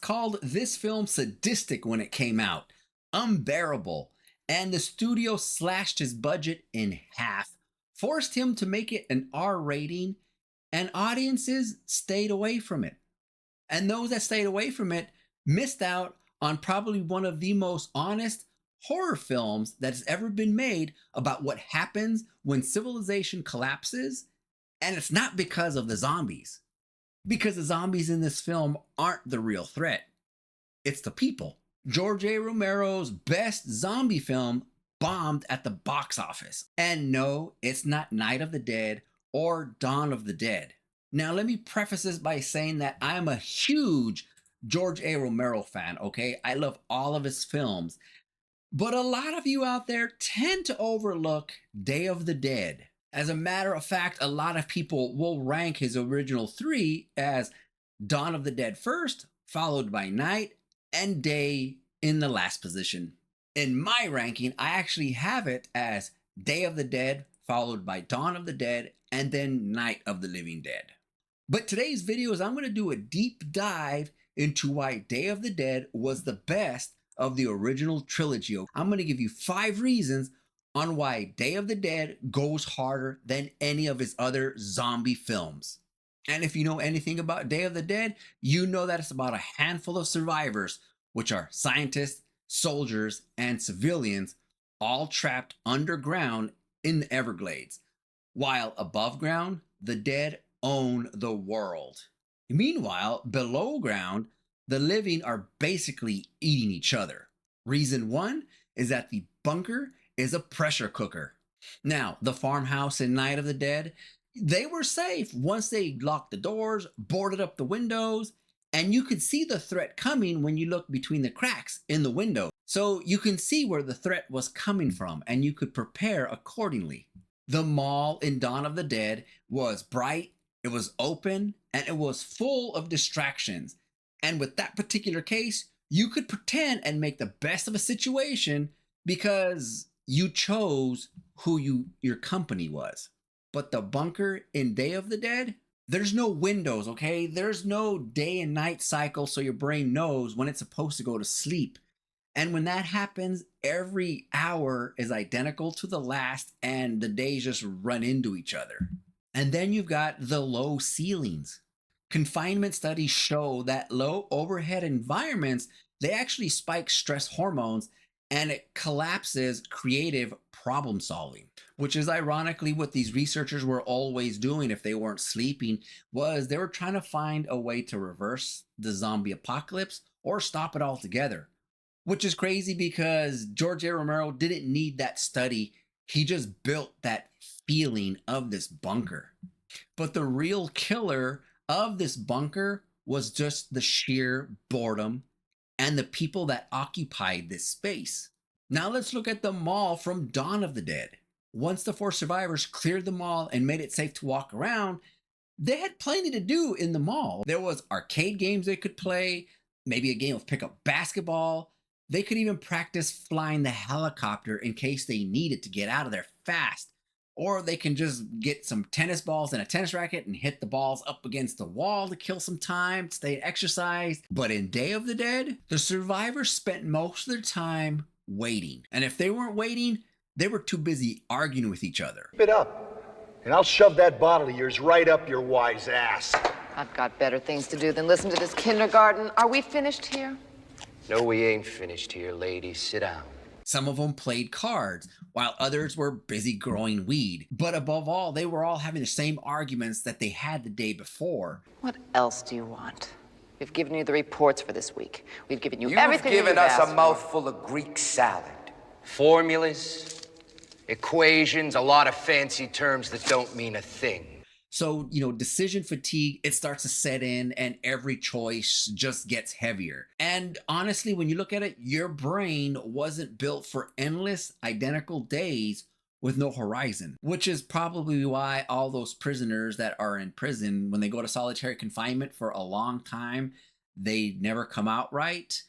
called this film sadistic when it came out, unbearable, and the studio slashed his budget in half, forced him to make it an R rating, and audiences stayed away from it. And those that stayed away from it missed out on probably one of the most honest horror films that has ever been made about what happens when civilization collapses. And it's not because of the zombies, because the zombies in this film aren't the real threat. It's the people. George A. Romero's best zombie film bombed at the box office. And no, it's not Night of the Dead or Dawn of the Dead. Now, let me preface this by saying that I am a huge George A. Romero fan, okay? I love all of his films. But a lot of you out there tend to overlook Day of the Dead. As a matter of fact, a lot of people will rank his original three as Dawn of the Dead first, followed by Night, and Day in the last position. In my ranking, I actually have it as Day of the Dead, followed by Dawn of the Dead, and then Night of the Living Dead. But today's video is I'm going to do a deep dive into why Day of the Dead was the best of the original trilogy. I'm going to give you 5 reasons on why Day of the Dead goes harder than any of his other zombie films. And if you know anything about Day of the Dead, you know that it's about a handful of survivors, which are scientists, soldiers, and civilians, all trapped underground in the Everglades, while above ground, the dead own the world. Meanwhile, below ground, the living are basically eating each other. Reason 1 is that the bunker is a pressure cooker. Now, the farmhouse in Night of the Dead, they were safe once they locked the doors, boarded up the windows, and you could see the threat coming when you looked between the cracks in the window. So you can see where the threat was coming from, and you could prepare accordingly. The mall in Dawn of the Dead was bright, it was open, and it was full of distractions. And with that particular case, you could pretend and make the best of a situation because you chose who your company was. But the bunker in Day of the Dead, there's no windows, okay? There's no day and night cycle so your brain knows when it's supposed to go to sleep. And when that happens, every hour is identical to the last and the days just run into each other. And then you've got the low ceilings. Confinement studies show that low overhead environments, they actually spike stress hormones and it collapses creative problem solving, which is ironically what these researchers were always doing if they weren't sleeping, was they were trying to find a way to reverse the zombie apocalypse or stop it altogether. Which is crazy because George A. Romero didn't need that study. He just built that feeling of this bunker. But the real killer of this bunker was just the sheer boredom and the people that occupied this space. Now let's look at the mall from Dawn of the Dead. Once the 4 survivors cleared the mall and made it safe to walk around, they had plenty to do in the mall. There was arcade games they could play, maybe a game of pickup basketball. They could even practice flying the helicopter in case they needed to get out of there fast. Or they can just get some tennis balls and a tennis racket and hit the balls up against the wall to kill some time, stay exercised. But in Day of the Dead, the survivors spent most of their time waiting. And if they weren't waiting, they were too busy arguing with each other. Keep it up, and I'll shove that bottle of yours right up your wise ass. I've got better things to do than listen to this kindergarten. Are we finished here? No, we ain't finished here, ladies. Sit down. Some of them played cards, while others were busy growing weed. But above all, they were all having the same arguments that they had the day before. What else do you want? We've given you the reports for this week. We've given you everything You've given you've us asked a mouthful of Greek salad. Formulas, equations, a lot of fancy terms that don't mean a thing. So, decision fatigue, it starts to set in and every choice just gets heavier. And honestly, when you look at it, your brain wasn't built for endless identical days with no horizon, which is probably why all those prisoners that are in prison, when they go to solitary confinement for a long time, they never come out right.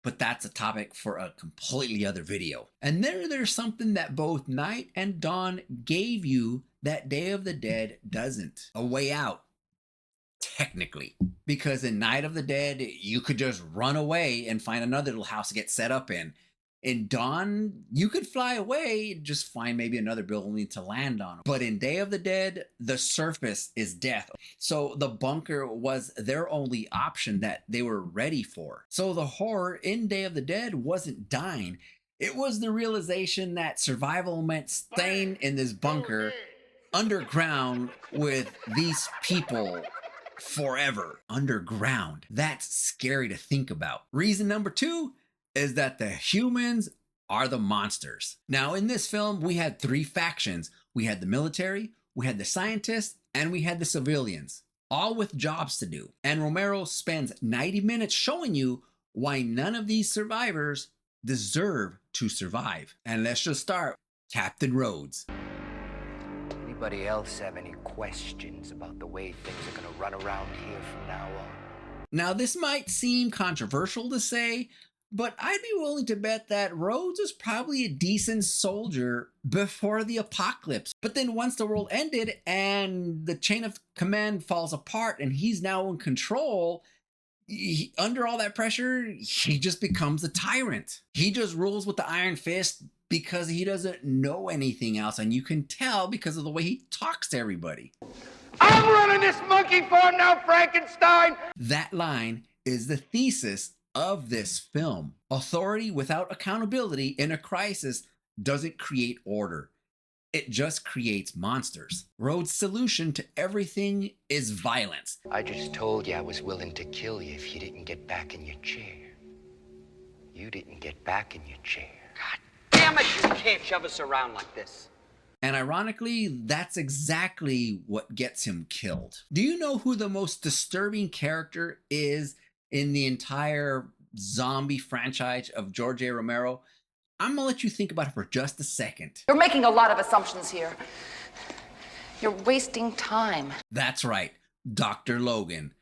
But that's a topic for a completely other video. And there's something that both Night and Dawn gave you that Day of the Dead doesn't. A way out. technically, because in Night of the Dead, you could just run away and find another little house to get set up in. In Dawn, you could fly away, just find maybe another building to land on. But in Day of the Dead, the surface is death. So the bunker was their only option that they were ready for. So the horror in Day of the Dead wasn't dying. It was the realization that survival meant staying in this bunker underground with these people forever. Underground. That's scary to think about. Reason number 2 is that the humans are the monsters. Now, in this film, we had 3 factions. We had the military, we had the scientists, and we had the civilians, all with jobs to do. And Romero spends 90 minutes showing you why none of these survivors deserve to survive. And let's just start. Captain Rhodes. Anybody else have any questions about the way things are gonna run around here from now on? Now, this might seem controversial to say, but I'd be willing to bet that Rhodes was probably a decent soldier before the apocalypse. But then once the world ended and the chain of command falls apart and he's now in control, under all that pressure, he just becomes a tyrant. He just rules with the iron fist because he doesn't know anything else. And you can tell because of the way he talks to everybody. I'm running this monkey farm now, Frankenstein! That line is the thesis of this film. Authority without accountability in a crisis doesn't create order. It just creates monsters. Rhodes' solution to everything is violence. I just told you I was willing to kill you if you didn't get back in your chair. You didn't get back in your chair. God damn it, you can't shove us around like this. And ironically, that's exactly what gets him killed. Do you know who the most disturbing character is in the entire zombie franchise of George A. Romero? I'm gonna let you think about it for just a second. You're making a lot of assumptions here. You're wasting time. That's right, Dr. Logan,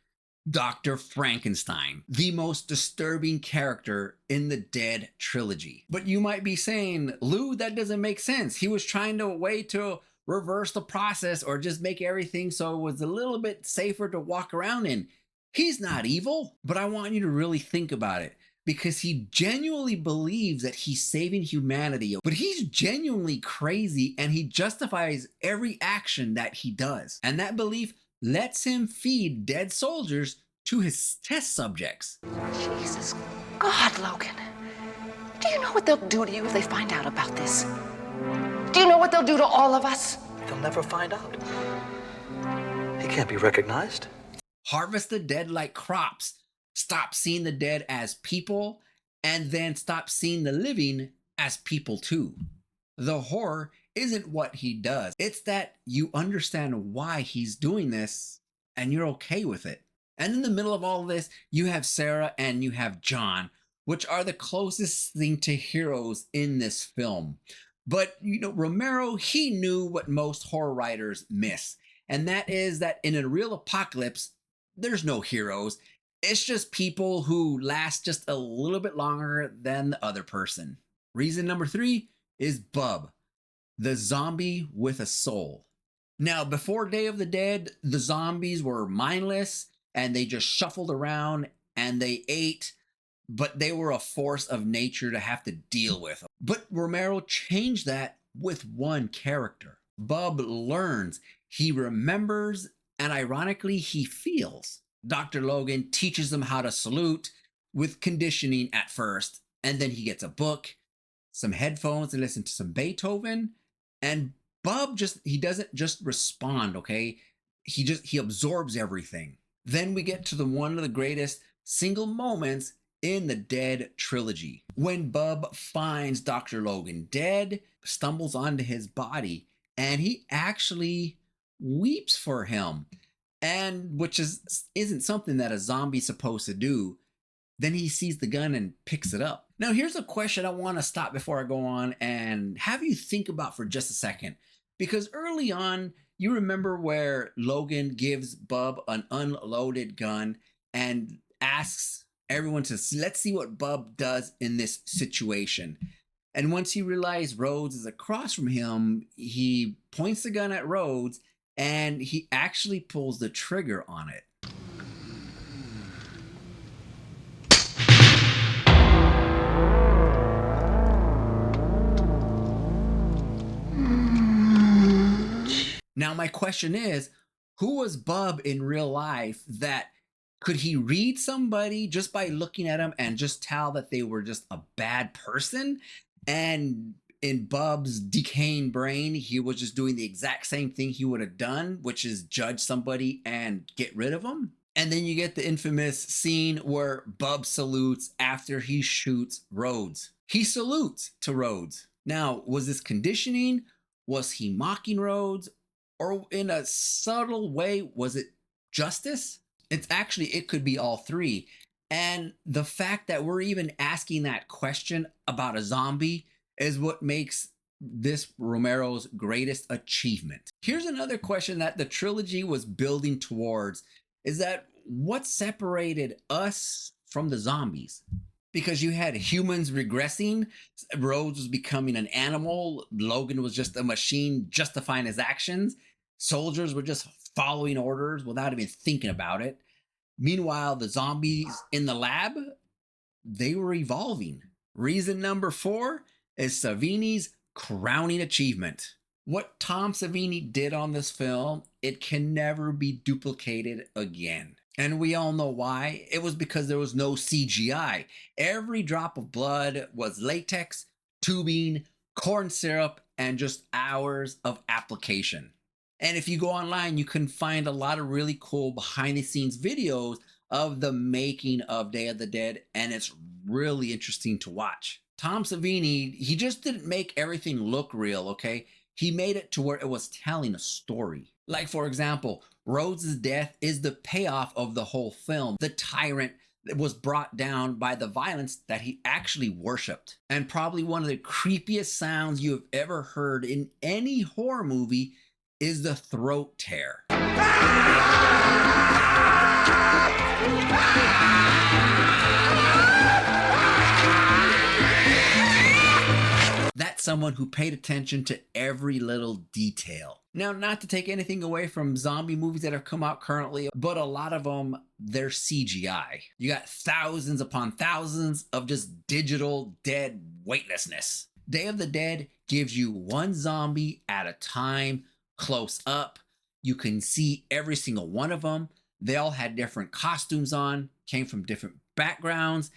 Dr. Frankenstein, the most disturbing character in the Dead trilogy. But you might be saying, Lou, that doesn't make sense. He was trying to way to reverse the process or just make everything so it was a little bit safer to walk around in. He's not evil, but I want you to really think about it because he genuinely believes that he's saving humanity, but he's genuinely crazy and he justifies every action that he does. And that belief lets him feed dead soldiers to his test subjects. Jesus God, Logan. Do you know what they'll do to you if they find out about this? Do you know what they'll do to all of us? They'll never find out. He can't be recognized. Harvest the dead like crops. Stop seeing the dead as people, and then stop seeing the living as people too. The horror isn't what he does. It's that you understand why he's doing this, and you're okay with it. And in the middle of all of this, you have Sarah and you have John, which are the closest thing to heroes in this film. But, you know, Romero, he knew what most horror writers miss. And that is that in a real apocalypse, there's no heroes. It's just people who last just a little bit longer than the other person. Reason number 3 is Bub, the zombie with a soul. Now, before Day of the Dead, the zombies were mindless and they just shuffled around and they ate, but they were a force of nature to have to deal with. But Romero changed that with one character. Bub learns, he remembers, and ironically, he feels. Dr. Logan teaches him how to salute with conditioning at first, and then he gets a book, some headphones, and listen to some Beethoven. And Bub he doesn't just respond, okay? He absorbs everything. Then we get to one of the greatest single moments in the Dead trilogy. When Bub finds Dr. Logan dead, stumbles onto his body, and he actually weeps for him. And which isn't something that a zombie's supposed to do. Then he sees the gun and picks it up. Now, here's a question I want to stop before I go on and have you think about for just a second. Because early on, you remember where Logan gives Bub an unloaded gun and asks everyone to, let's see what Bub does in this situation. And once he realized Rhodes is across from him, he points the gun at Rhodes and he actually pulls the trigger on it. Now, my question is, who was Bub in real life? That could he read somebody just by looking at them and just tell that they were just a bad person? And in Bub's decaying brain, he was just doing the exact same thing he would have done, which is judge somebody and get rid of them. And then you get the infamous scene where Bub salutes after he shoots Rhodes. He salutes to Rhodes. Now, was this conditioning? Was he mocking Rhodes? Or in a subtle way, was it justice? It could be all three. And the fact that we're even asking that question about a zombie is what makes this Romero's greatest achievement. Here's another question that the trilogy was building towards, is that what separated us from the zombies? Because you had humans regressing, Rhodes was becoming an animal, Logan was just a machine justifying his actions, soldiers were just following orders without even thinking about it. Meanwhile, the zombies in the lab, they were evolving. Reason number 4 is Savini's crowning achievement. What Tom Savini did on this film, it can never be duplicated again. And we all know why. It was because there was no CGI. Every drop of blood was latex, tubing, corn syrup, and just hours of application. And if you go online, you can find a lot of really cool behind the scenes videos of the making of Day of the Dead, and it's really interesting to watch. Tom Savini, he just didn't make everything look real, okay? He made it to where it was telling a story. Like, for example, Rhodes' death is the payoff of the whole film. The tyrant was brought down by the violence that he actually worshipped. And probably one of the creepiest sounds you have ever heard in any horror movie is the throat tear. That's someone who paid attention to every little detail. Now, not to take anything away from zombie movies that have come out currently, but a lot of them, they're CGI. You got thousands upon thousands of just digital dead weightlessness. Day of the Dead gives you one zombie at a time, close up. You can see every single one of them. They all had different costumes on, came from different backgrounds,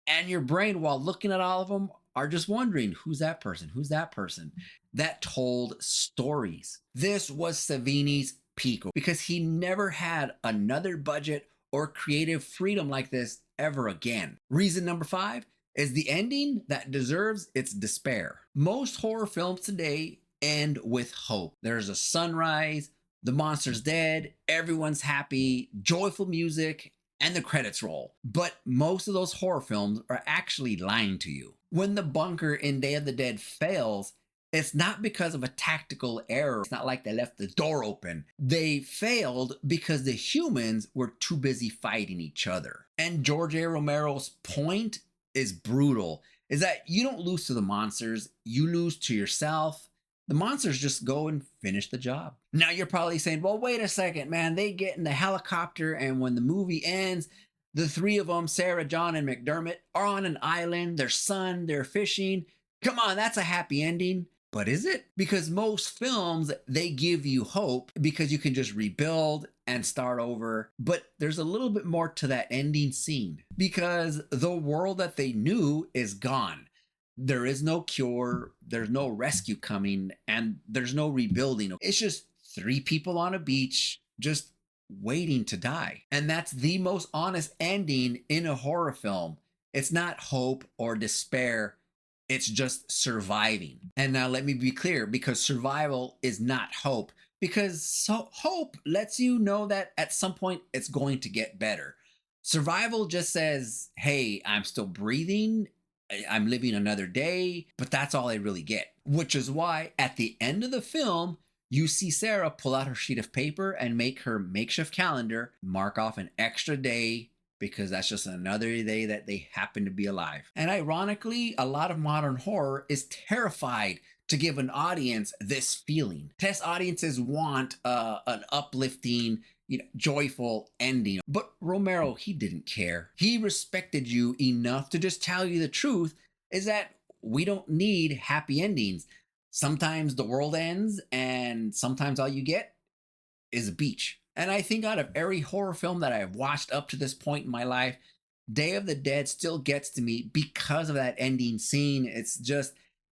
and your brain, while looking at all of them, are just wondering, who's that person? Who's that person? That told stories. This was Savini's peak because he never had another budget or creative freedom like this ever again. Reason number 5 is the ending that deserves its despair. Most horror films today end with hope. There's a sunrise, the monster's dead, everyone's happy, joyful music, and the credits roll. But most of those horror films are actually lying to you. When the bunker in Day of the Dead fails, it's not because of a tactical error. It's not like they left the door open. They failed because the humans were too busy fighting each other. And George A. Romero's point is brutal, is that you don't lose to the monsters, you lose to yourself. The monsters just go and finish the job. Now you're probably saying, well, wait a second, man. They get in the helicopter, and when the movie ends, the 3 of them, Sarah, John, and McDermott, are on an island. Their son, they're fishing. Come on, that's a happy ending. But is it? Because most films, they give you hope because you can just rebuild and start over. But there's a little bit more to that ending scene because the world that they knew is gone. There is no cure, there's no rescue coming, and there's no rebuilding. It's just 3 people on a beach just waiting to die. And that's the most honest ending in a horror film. It's not hope or despair. It's just surviving. And now let me be clear, because survival is not hope. Because hope lets you know that at some point it's going to get better. Survival just says, hey, I'm still breathing. I'm living another day, but that's all I really get. Which is why at the end of the film, you see Sarah pull out her sheet of paper and make her makeshift calendar, mark off an extra day because that's just another day that they happen to be alive. And ironically, a lot of modern horror is terrified to give an audience this feeling. Test audiences want an uplifting, joyful ending. But Romero, he didn't care. He respected you enough to just tell you the truth is that we don't need happy endings. Sometimes the world ends, and sometimes all you get is a beach. And I think out of every horror film that I've watched up to this point in my life, Day of the Dead still gets to me because of that ending scene. It's just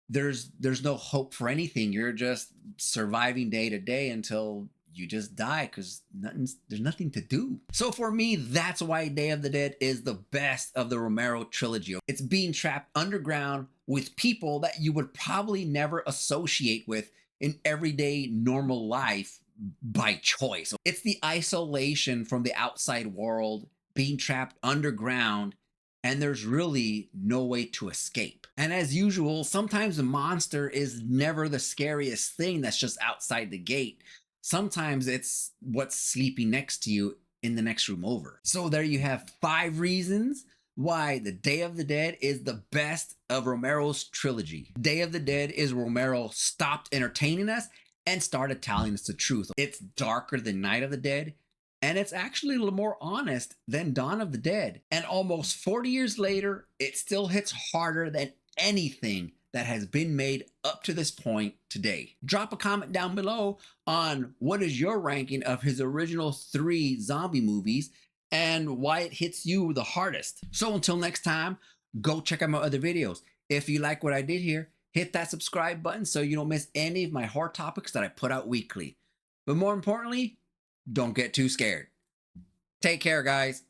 there's no hope for anything. You're just surviving day to day until you just die because there's nothing to do. So for me, that's why Day of the Dead is the best of the Romero trilogy. It's being trapped underground with people that you would probably never associate with in everyday normal life by choice. It's the isolation from the outside world, being trapped underground, and there's really no way to escape. And as usual, sometimes the monster is never the scariest thing that's just outside the gate. Sometimes it's what's sleeping next to you in the next room over. So there you have 5 reasons why the Day of the Dead is the best of Romero's trilogy. Day of the Dead is Romero stopped entertaining us and started telling us the truth. It's darker than Night of the Dead, and it's actually a little more honest than Dawn of the Dead. And almost 40 years later, it still hits harder than anything that has been made up to this point today. Drop a comment down below on what is your ranking of his original 3 zombie movies and why it hits you the hardest. So until next time, go check out my other videos. If you like what I did here, hit that subscribe button so you don't miss any of my horror topics that I put out weekly. But more importantly, don't get too scared. Take care, guys.